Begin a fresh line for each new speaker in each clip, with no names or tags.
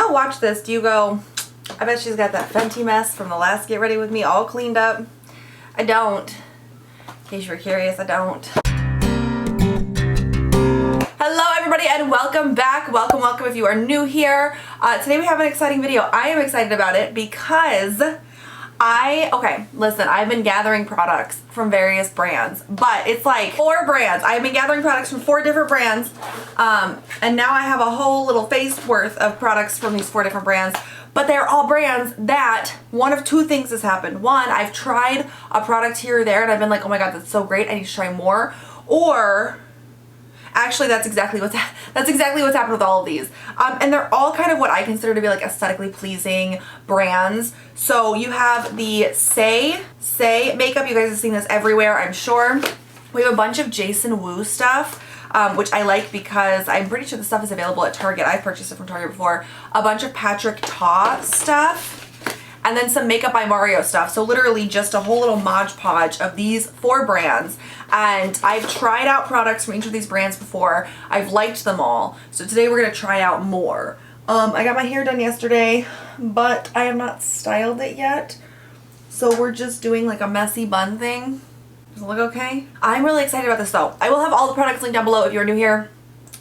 y'all watch this, do you go, I bet she's got that Fenty mess from the last Get Ready With Me all cleaned up? I don't. In case you were curious, I don't. Hello everybody and welcome back. Welcome if you are new here. Today we have an exciting video. I am excited about it because listen, I've been gathering products from various brands, but it's like 4 brands. I've been gathering products from 4 different brands, and now I have a whole little face worth of products from these 4 different brands, but they're all brands that one of 2 things has happened. One, I've tried a product here or there and I've been like, oh my god, that's so great, I need to try more. Or actually, that's exactly what's happened with all of these. And they're all kind of what I consider to be like aesthetically pleasing brands. So you have the Saie makeup. You guys have seen this everywhere, I'm sure. We have a bunch of Jason Wu stuff, which I like because I'm pretty sure the stuff is available at Target. I've purchased it from Target before. A bunch of Patrick Ta stuff. And then some Makeup by Mario stuff. So literally just a whole little Mod Podge of these 4 brands. And I've tried out products from each of these brands before. I've liked them all. So today we're going to try out more. I got my hair done yesterday, but I have not styled it yet. So we're just doing like a messy bun thing. Does it look okay? I'm really excited about this though. I will have all the products linked down below if you're new here.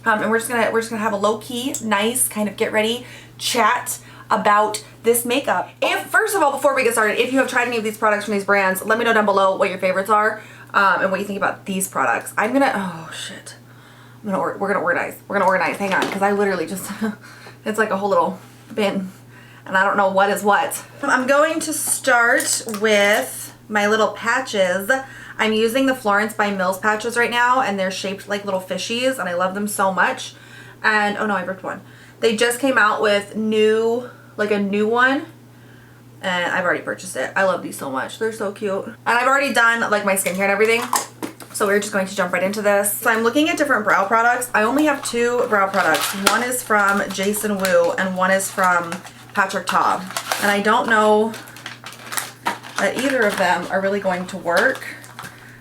And we're just gonna have a low-key, nice kind of get ready chat about this makeup. First of all, before we get started, if you have tried any of these products from these brands, let me know down below what your favorites are, and what you think about these products. We're gonna organize, hang on, because I literally just, it's like a whole little bin, and I don't know what is what. I'm going to start with my little patches. I'm using the Florence by Mills patches right now, and they're shaped like little fishies, and I love them so much. And, oh no, I ripped one. They just came out with a new one, and I've already purchased it. I love these so much. They're so cute. And I've already done like my skincare and everything, so we're just going to jump right into this. So I'm looking at different brow products. I only have 2 brow products. One is from Jason Wu and one is from Patrick Ta. And I don't know that either of them are really going to work.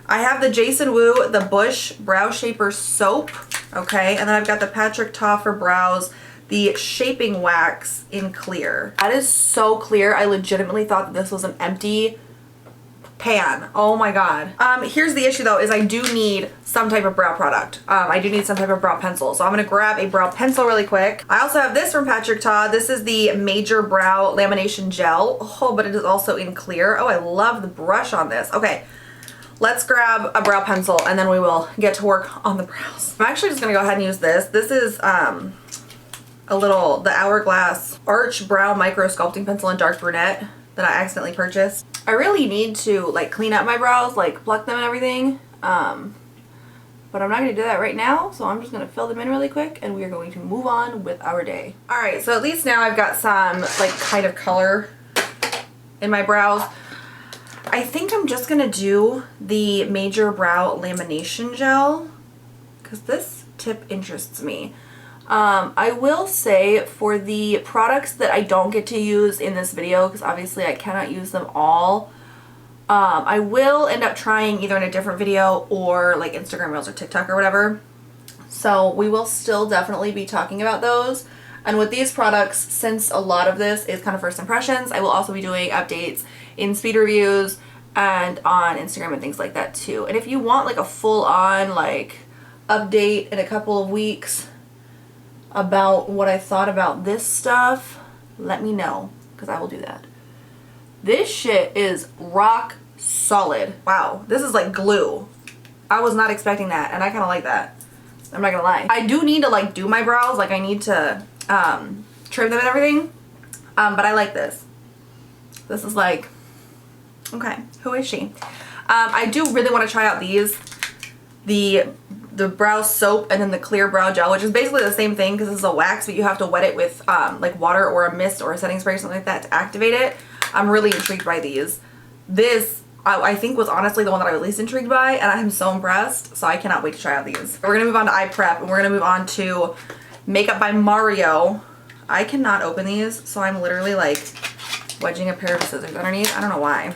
I have the Jason Wu, the Bush Brow Shaper Soap, okay? And then I've got the Patrick Ta for brows, the Shaping Wax in clear. That is so clear. I legitimately thought that this was an empty pan. Oh my god. Here's the issue though, is I do need some type of brow product. I do need some type of brow pencil. So I'm gonna grab a brow pencil really quick. I also have this from Patrick Ta. This is the Major Brow Lamination Gel. Oh, but it is also in clear. Oh, I love the brush on this. Okay. Let's grab a brow pencil and then we will get to work on the brows. I'm actually just gonna go ahead and use this. This is the Hourglass Arch Brow Micro Sculpting Pencil in Dark Brunette that I accidentally purchased. I really need to like clean up my brows, like pluck them and everything. But I'm not gonna do that right now, so I'm just gonna fill them in really quick and we are going to move on with our day. Alright, so at least now I've got some like kind of color in my brows. I think I'm just gonna do the Major Brow Lamination Gel because this tip interests me. I will say for the products that I don't get to use in this video, because obviously I cannot use them all, I will end up trying either in a different video or like Instagram Reels or TikTok or whatever. So we will still definitely be talking about those. And with these products, since a lot of this is kind of first impressions, I will also be doing updates in speed reviews and on Instagram and things like that too. And if you want like a full-on like update in a couple of weeks about what I thought about this stuff, let me know, because I will do that. This shit is rock solid. Wow, this is like glue. I was not expecting that, and I kind of like that. I'm not gonna lie. I do need to like do my brows, like I need to trim them and everything, but I like this. This is like, okay, who is she? I do really want to try out these, the brow soap and then the clear brow gel, which is basically the same thing because it's a wax, but you have to wet it with like water or a mist or a setting spray or something like that to activate it. I'm really intrigued by these. This I think was honestly the one that I was least intrigued by, and I'm so impressed, so I cannot wait to try out these. We're gonna move on to eye prep, and we're gonna move on to Makeup by Mario. I cannot open these, so I'm literally like wedging a pair of scissors underneath. I don't know why.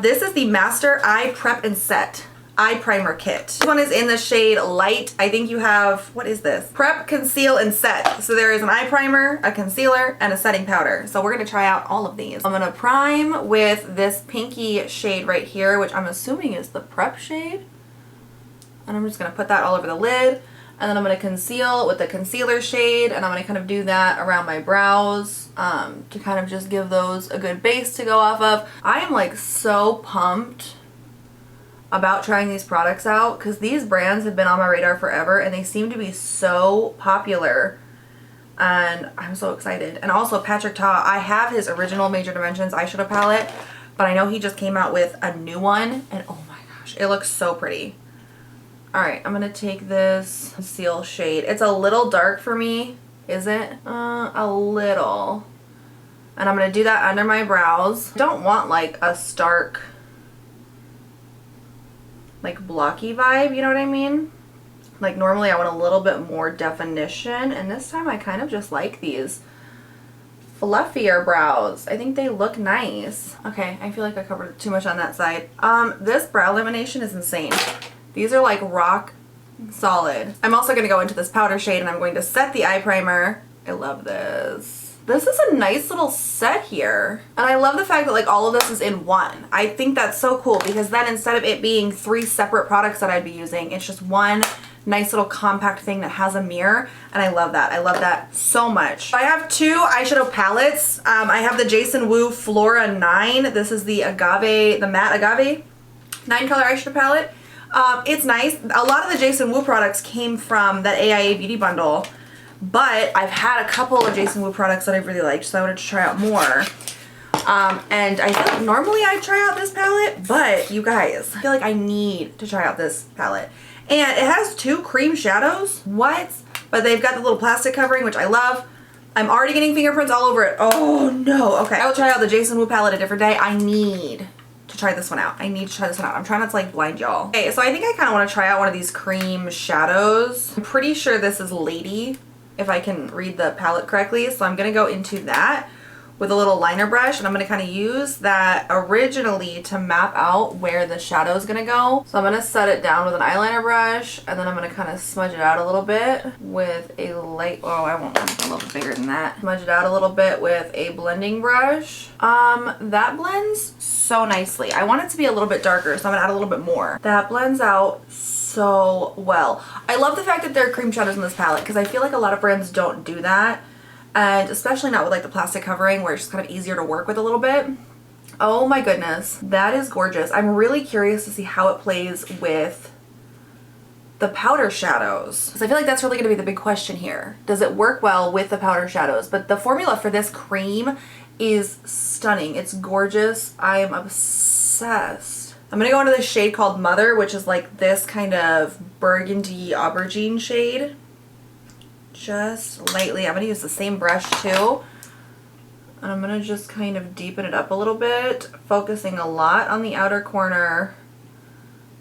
This is the Master Eye Prep and Set. eye primer kit. This one is in the shade Light. I think you have, what is this? Prep, Conceal, and Set. So there is an eye primer, a concealer, and a setting powder. So we're gonna try out all of these. I'm gonna prime with this pinky shade right here, which I'm assuming is the Prep shade. And I'm just gonna put that all over the lid. And then I'm gonna conceal with the concealer shade, and I'm gonna kind of do that around my brows to kind of just give those a good base to go off of. I am like so pumped about trying these products out because these brands have been on my radar forever and they seem to be so popular, and I'm so excited. And also Patrick Ta, I have his original Major Dimensions eyeshadow palette, but I know he just came out with a new one, and oh my gosh, it looks so pretty. Alright, I'm gonna take this conceal shade. It's a little dark for me, is it? A little. And I'm gonna do that under my brows. I don't want like a stark, like blocky vibe, you know what I mean? Like normally I want a little bit more definition, and this time I kind of just like these fluffier brows. I think they look nice. Okay, I feel like I covered too much on that side. This brow lamination is insane. These are like rock solid. I'm also gonna go into this powder shade and I'm going to set the eye primer. I love this. This is a nice little set here. And I love the fact that like all of this is in one. I think that's so cool because then instead of it being 3 separate products that I'd be using, it's just one nice little compact thing that has a mirror, and I love that. I love that so much. I have 2 eyeshadow palettes. I have the Jason Wu Flora 9. This is the Agave, the matte Agave 9 color eyeshadow palette. It's nice. A lot of the Jason Wu products came from that AIA Beauty Bundle, but I've had a couple of Jason Wu products that I really liked, so I wanted to try out more. And I feel like normally I try out this palette, but you guys, I feel like I need to try out this palette. And it has 2 cream shadows. What? But they've got the little plastic covering, which I love. I'm already getting fingerprints all over it. Oh no. Okay, I will try out the Jason Wu palette a different day. I need to try this one out. I need to try this one out. I'm trying not to like blind y'all. Okay, so I think I kind of want to try out one of these cream shadows. I'm pretty sure this is Lady, if I can read the palette correctly. So I'm going to go into that with a little liner brush, and I'm going to kind of use that originally to map out where the shadow is going to go. So I'm going to set it down with an eyeliner brush, and then I'm going to kind of smudge it out a little bit with a light, oh I won't, a little bit bigger than that. Smudge it out a little bit with a blending brush. That blends so nicely. I want it to be a little bit darker, so I'm going to add a little bit more. That blends out so well. I love the fact that there are cream shadows in this palette because I feel like a lot of brands don't do that. And especially not with like the plastic covering where it's just kind of easier to work with a little bit. Oh my goodness, that is gorgeous. I'm really curious to see how it plays with the powder shadows, because I feel like that's really going to be the big question here. Does it work well with the powder shadows? But the formula for this cream is stunning. It's gorgeous. I am obsessed. I'm going to go into this shade called Mother, which is like this kind of burgundy aubergine shade. Just lightly. I'm going to use the same brush too. And I'm going to just kind of deepen it up a little bit, focusing a lot on the outer corner,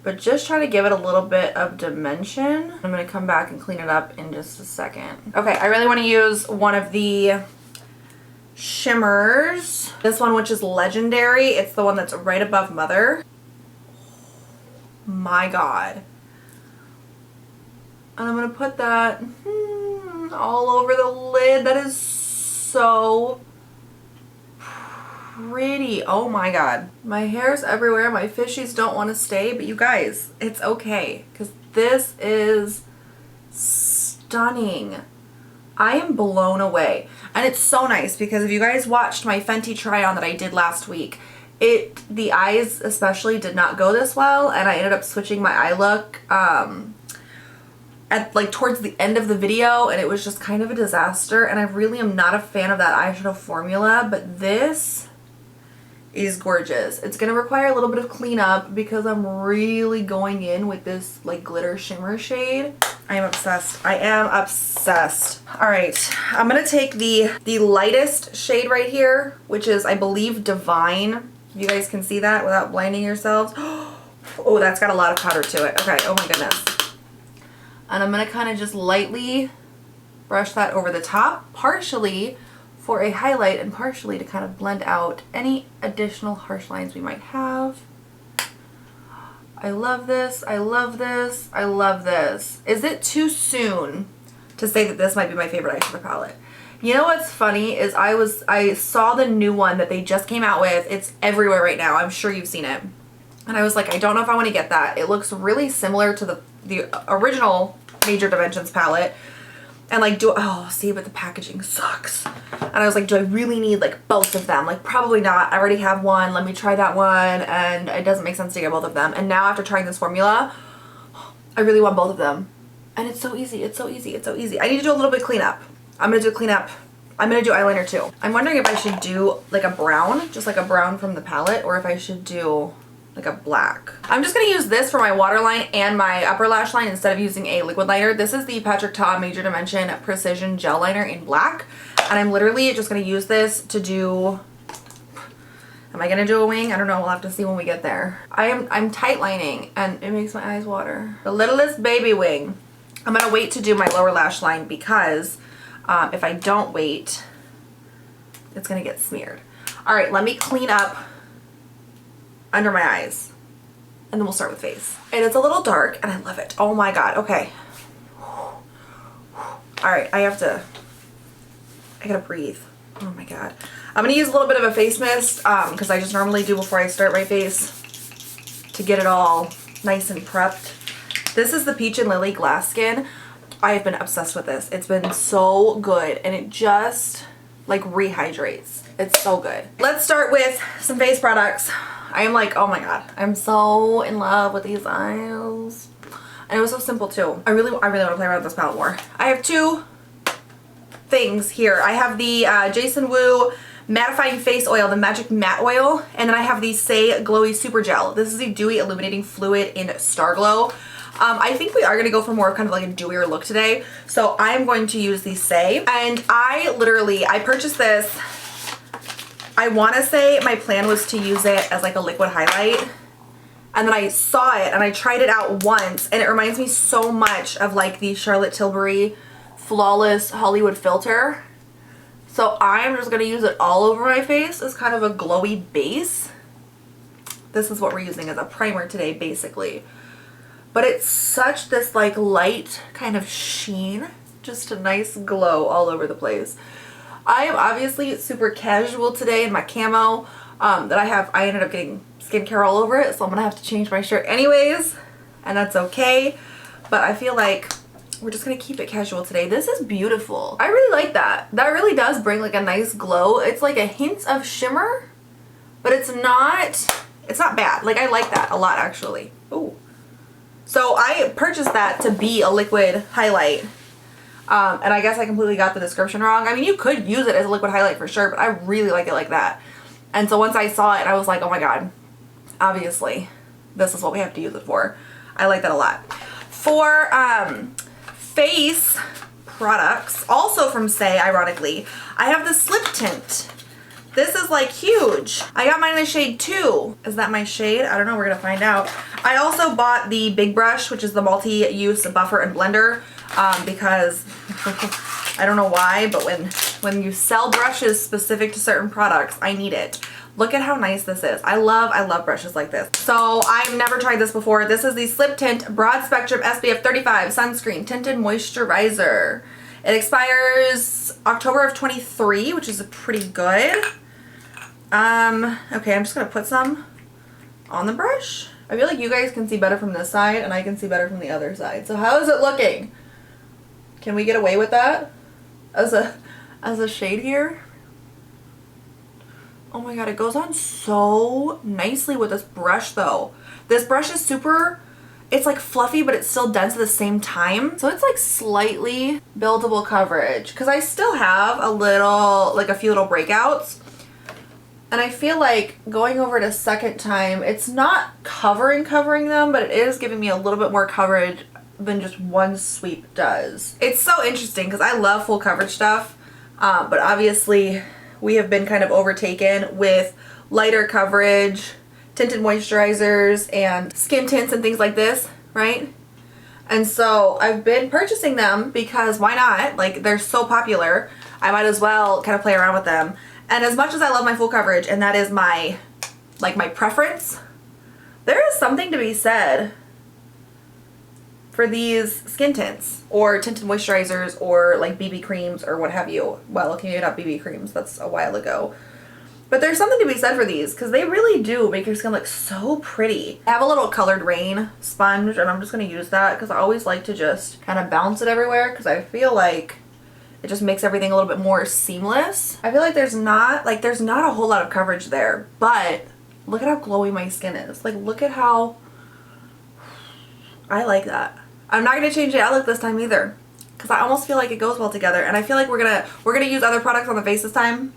but just try to give it a little bit of dimension. I'm going to come back and clean it up in just a second. Okay, I really want to use one of the shimmers. This one, which is Legendary. It's the one that's right above Mother. My God. And I'm going to put that all over the lid. That is so pretty. Oh my God. My hair's everywhere. My fishies don't want to stay, but you guys, it's okay because this is stunning. I am blown away. And it's so nice because if you guys watched my Fenty try on that I did last week, the eyes especially did not go this well, and I ended up switching my eye look at like towards the end of the video, and it was just kind of a disaster, and I really am not a fan of that eyeshadow formula, but this is gorgeous. It's gonna require a little bit of cleanup because I'm really going in with this like glitter shimmer shade. I am obsessed. I am obsessed. All right, I'm gonna take the lightest shade right here, which is I believe Divine. You guys can see that without blinding yourselves. Oh, that's got a lot of powder to it. Okay, oh my goodness. And I'm going to kind of just lightly brush that over the top, partially for a highlight and partially to kind of blend out any additional harsh lines we might have. I love this. I love this. I love this. Is it too soon to say that this might be my favorite eyeshadow palette? You know what's funny is I saw the new one that they just came out with. It's everywhere right now. I'm sure you've seen it. And I was like, I don't know if I want to get that. It looks really similar to the original Major Dimensions palette. And like, see, but the packaging sucks. And I was like, do I really need like both of them? Like, probably not. I already have one. Let me try that one. And it doesn't make sense to get both of them. And now after trying this formula, I really want both of them. And it's so easy. It's so easy. It's so easy. I need to do a little bit of cleanup. I'm going to do cleanup. I'm going to do eyeliner too. I'm wondering if I should do like a brown, just like a brown from the palette, or if I should do like a black. I'm just going to use this for my waterline and my upper lash line instead of using a liquid liner. This is the Patrick Ta Major Dimension Precision Gel Liner in black. And I'm literally just going to use this to do, am I going to do a wing? I don't know. We'll have to see when we get there. I'm tight lining and it makes my eyes water. The littlest baby wing. I'm going to wait to do my lower lash line because if I don't wait, it's going to get smeared. All right, let me clean up under my eyes and then we'll start with face. And it's a little dark and I love it. Oh my God. Okay. All right, I gotta breathe. Oh my God. I'm gonna use a little bit of a face mist because I just normally do before I start my face to get it all nice and prepped. This is the Peach and Lily Glass Skin. I have been obsessed with this. It's been so good and it just like rehydrates. It's so good. Let's start with some face products. I am like, oh my God, I'm so in love with these eyes. And it was so simple too. I really want to play around with this palette more. I have two things here. I have the Jason Wu Mattifying Face Oil, the Magic Matte Oil, and then I have the Saie Glowy Super Gel. This is a dewy illuminating fluid in Star Glow. I think we are going to go for more of kind of like a dewier look today. So I'm going to use the Saie. And I purchased this. I want to say my plan was to use it as like a liquid highlight. And then I saw it and I tried it out once and it reminds me so much of like the Charlotte Tilbury Flawless Hollywood Filter. So I'm just going to use it all over my face as kind of a glowy base. This is what we're using as a primer today basically. But it's such this like light kind of sheen. Just a nice glow all over the place. I am obviously super casual today in my camo I ended up getting skincare all over it, so I'm gonna have to change my shirt anyways, and that's okay. But I feel like we're just gonna keep it casual today. This is beautiful. I really like that. That really does bring like a nice glow. It's like a hint of shimmer, but it's not bad. Like I like that a lot actually. Ooh. So I purchased that to be a liquid highlight. And I guess I completely got the description wrong. I mean, you could use it as a liquid highlight for sure, but I really like it like that. And so once I saw it, I was like, oh my God, obviously, this is what we have to use it for. I like that a lot. For face products, also from Saie, ironically, I have the Slip Tint. This is like huge. I got mine in the shade 2. Is that my shade? I don't know. We're going to find out. I also bought the Big Brush, which is the multi-use buffer and blender. Because I don't know why, but when you sell brushes specific to certain products, I need it. Look at how nice this is. I love brushes like this. So I've never tried this before. This is the Slip Tint Broad Spectrum SPF 35 Sunscreen Tinted Moisturizer. It expires October of 23, which is pretty good. Okay, I'm just gonna put some on the brush. I feel like you guys can see better from this side and I can see better from the other side. So how is it looking? Can we get away with that as a shade here? Oh my God, it goes on so nicely with this brush though. This brush is super, it's like fluffy, but it's still dense at the same time. So it's like slightly buildable coverage because I still have a few little breakouts. And I feel like going over it a second time, it's not covering them, but it is giving me a little bit more coverage than just one sweep does. It's so interesting because I love full coverage stuff, but obviously we have been kind of overtaken with lighter coverage, tinted moisturizers, and skin tints and things like this, right? And so I've been purchasing them because why not? Like they're so popular, I might as well kind of play around with them. And as much as I love my full coverage, and that is my preference, There is something to be said for these skin tints or tinted moisturizers or like BB creams or what have you. Well, okay, maybe not BB creams, that's a while ago. But there's something to be said for these because they really do make your skin look so pretty. I have a little Colored Rain sponge and I'm just going to use that because I always like to just kind of bounce it everywhere because I feel like it just makes everything a little bit more seamless. I feel like there's not a whole lot of coverage there, but look at how glowy my skin is. Like, look at how, I like that. I'm not going to change the outlook this time either because I almost feel like it goes well together, and I feel like we're gonna use other products on the face this time.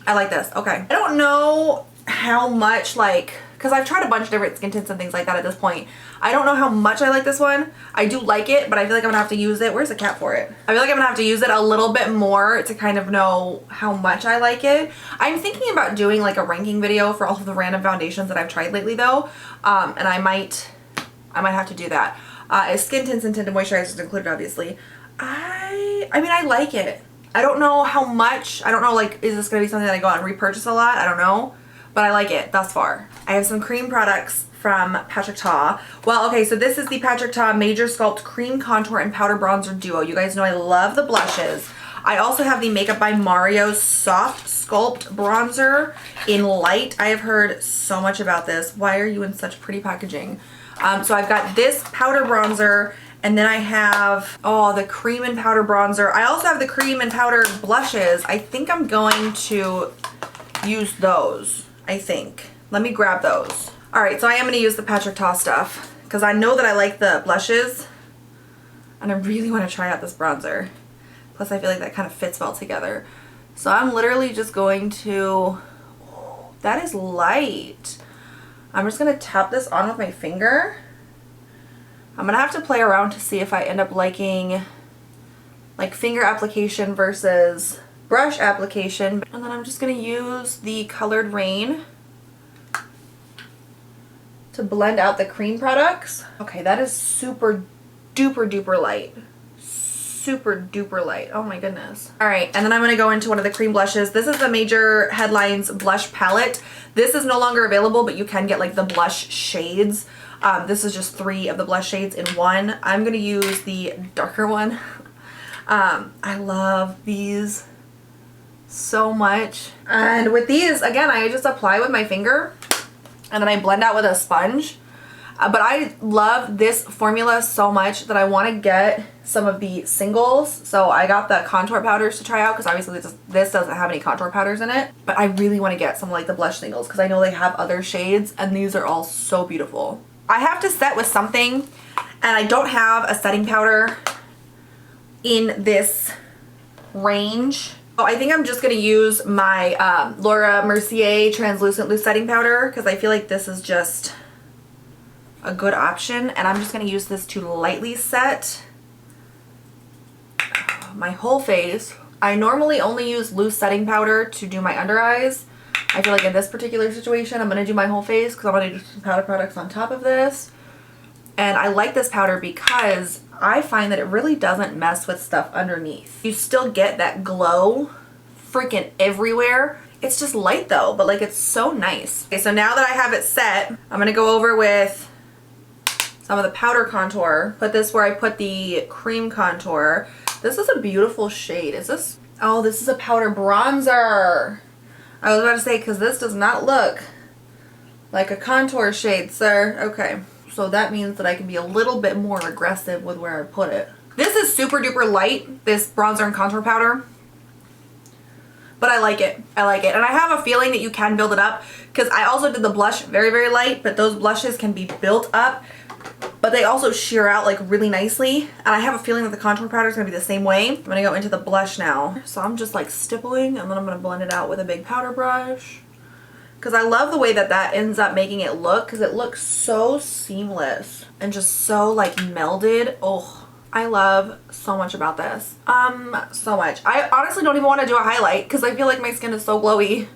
I like this. Okay. I don't know how much, like, because I've tried a bunch of different skin tints and things like that at this point. I don't know how much I like this one. I do like it, but I feel like I'm gonna have to use it. Where's the cap for it? I feel like I'm gonna have to use it a little bit more to kind of know how much I like it. I'm thinking about doing like a ranking video for all of the random foundations that I've tried lately though. And I might have to do that. Skin tints and tinted moisturizers included, obviously. I mean, I like it. I don't know how much. I don't know, like, is this going to be something that I go out and repurchase a lot? I don't know. But I like it thus far. I have some cream products from Patrick Ta. Well, okay, so this is the Patrick Ta Major Sculpt Cream Contour and Powder Bronzer Duo. You guys know I love the blushes. I also have the Makeup by Mario Soft Sculpt Bronzer in Light. I have heard so much about this. Why are you in such pretty packaging? So I've got this powder bronzer, and then I have, oh, the cream and powder bronzer. I also have the cream and powder blushes. I think I'm going to use those, I think. Let me grab those. All right, so I am going to use the Patrick Ta stuff because I know that I like the blushes, and I really want to try out this bronzer. Plus, I feel like that kind of fits well together. So I'm literally just going to, oh, that is light. I'm just going to tap this on with my finger. I'm going to have to play around to see if I end up liking like finger application versus brush application. And then I'm just going to use the Colored Rain to blend out the cream products. Okay, that is super duper duper light. Super duper light. Oh my goodness. All right, and then I'm going to go into one of the cream blushes. This is the Major Headlines blush palette. This is no longer available, but you can get like the blush shades. This is just 3 of the blush shades in one. I'm going to use the darker one. I love these so much. And with these, again, I just apply with my finger and then I blend out with a sponge. But I love this formula so much that I want to get some of the singles. So I got the contour powders to try out because obviously this doesn't have any contour powders in it. But I really want to get some like the blush singles because I know they have other shades and these are all so beautiful. I have to set with something and I don't have a setting powder in this range. So I think I'm just going to use my Laura Mercier Translucent Loose Setting Powder because I feel like this is just a good option, and I'm just going to use this to lightly set my whole face. I normally only use loose setting powder to do my under eyes. I feel like in this particular situation I'm going to do my whole face because I'm going to do some powder products on top of this. And I like this powder because I find that it really doesn't mess with stuff underneath. You still get that glow freaking everywhere. It's just light though, but like it's so nice. Okay, so now that I have it set, I'm going to go over with some of the powder contour. Put this where I put the cream contour. This is a beautiful shade. Is this? Oh, this is a powder bronzer. I was about to say because this does not look like a contour shade, sir. Okay, so that means that I can be a little bit more aggressive with where I put it. This is super duper light, this bronzer and contour powder. But I like it. I like it. And I have a feeling that you can build it up because I also did the blush very, very light, but those blushes can be built up. But they also sheer out like really nicely. And I have a feeling that the contour powder is going to be the same way. I'm going to go into the blush now. So I'm just like stippling and then I'm going to blend it out with a big powder brush. Because I love the way that that ends up making it look because it looks so seamless and just so like melded. Oh, I love so much about this. So much. I honestly don't even want to do a highlight because I feel like my skin is so glowy.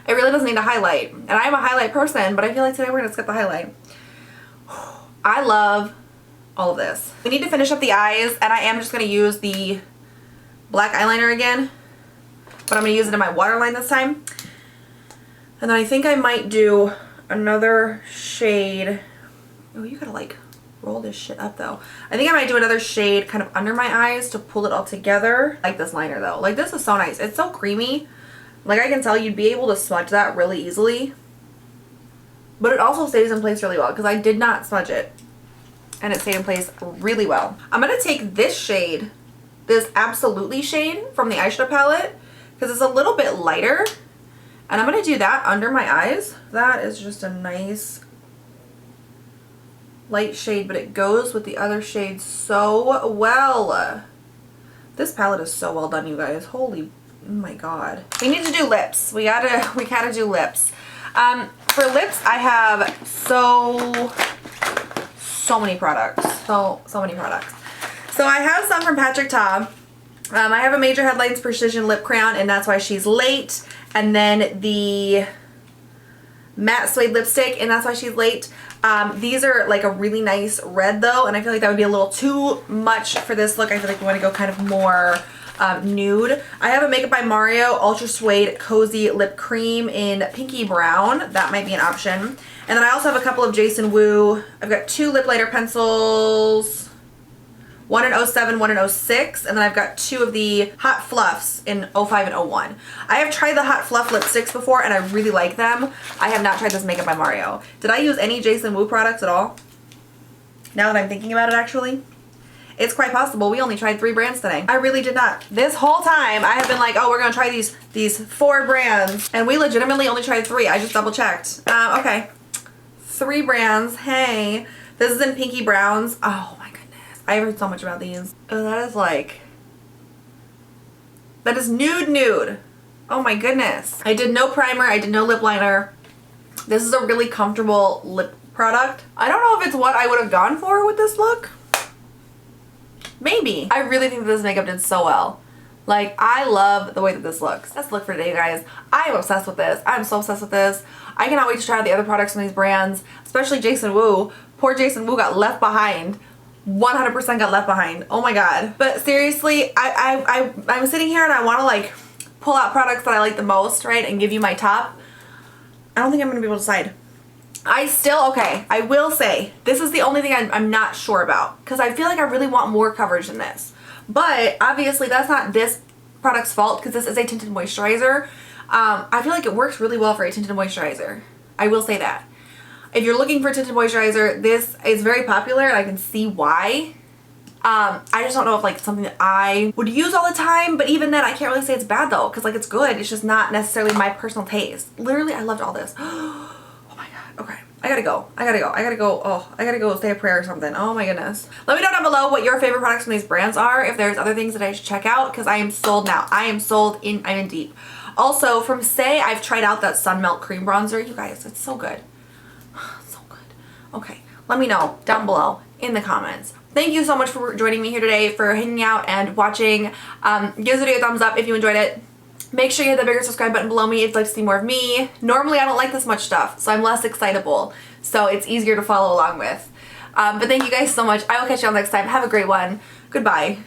It really doesn't need a highlight. And I'm a highlight person, but I feel like today we're going to skip the highlight. I love all of this. We need to finish up the eyes, and I am just going to use the black eyeliner again, but I'm going to use it in my waterline this time. And then I think I might do another shade. Oh, you gotta like roll this shit up though. I think I might do another shade kind of under my eyes to pull it all together. I like this liner though. Like this is so nice. It's so creamy. Like I can tell you'd be able to smudge that really easily. But it also stays in place really well because I did not smudge it. And it stayed in place really well. I'm going to take this shade, this Absolutely shade from the eyeshadow palette because it's a little bit lighter. And I'm going to do that under my eyes. That is just a nice light shade, but it goes with the other shades so well. This palette is so well done, you guys. Holy, oh my god. We need to do lips. We gotta do lips. For lips, I have so many products. So many products. So I have some from Patrick Ta. I have a Major Headlines Precision Lip Crayon, and that's why she's late. And then the matte suede lipstick, and that's why she's late. These are like a really nice red though, and I feel like that would be a little too much for this look. I feel like we want to go kind of more nude. I have a Makeup by Mario Ultra Suede Cozy Lip Cream in Pinky Brown. That might be an option. And then I also have a couple of Jason Wu. I've got 2 lip liner pencils. One in 07, one in 06, and then I've got 2 of the Hot Fluffs in 05 and 01. I have tried the Hot Fluff lipsticks before and I really like them. I have not tried this Makeup by Mario. Did I use any Jason Wu products at all? Now that I'm thinking about it actually, it's quite possible. We only tried 3 brands today. I really did not. This whole time I have been like, oh, we're gonna try these 4 brands, and we legitimately only tried 3. I just double checked. Okay, 3 brands. Hey, this is in Pinky Browns. Oh my goodness. I've heard so much about these. Oh, that is like, that is nude. Oh my goodness. I did no primer. I did no lip liner. This is a really comfortable lip product. I don't know if it's what I would have gone for with this look. Maybe. I really think that this makeup did so well. Like, I love the way that this looks. That's the look for today, guys. I am obsessed with this. I'm so obsessed with this. I cannot wait to try out the other products from these brands, especially Jason Wu. Poor Jason Wu got left behind. 100% got left behind. Oh my god. But seriously, I'm sitting here and I want to like pull out products that I like the most, right, and give you my top. I don't think I'm going to be able to decide. Okay, I will say this is the only thing I'm not sure about because I feel like I really want more coverage than this. But obviously that's not this product's fault because this is a tinted moisturizer. I feel like it works really well for a tinted moisturizer. I will say that. If you're looking for a tinted moisturizer, this is very popular and I can see why. I just don't know if like it's something that I would use all the time, but even then I can't really say it's bad though because like it's good. It's just not necessarily my personal taste. Literally, I loved all this. Oh my god. Okay. I gotta go. Oh, I gotta go say a prayer or something. Oh my goodness. Let me know down below what your favorite products from these brands are. If there's other things that I should check out because I am sold now. I'm in deep. Also from Saie, I've tried out that Sun Melt Cream Bronzer. You guys, it's so good. So good. Okay, let me know down below in the comments. Thank you so much for joining me here today, for hanging out and watching. Give this video a thumbs up if you enjoyed it. Make sure you hit the bigger subscribe button below me if you'd like to see more of me. Normally I don't like this much stuff, so I'm less excitable, so it's easier to follow along with. But thank you guys so much. I will catch you all next time. Have a great one. Goodbye.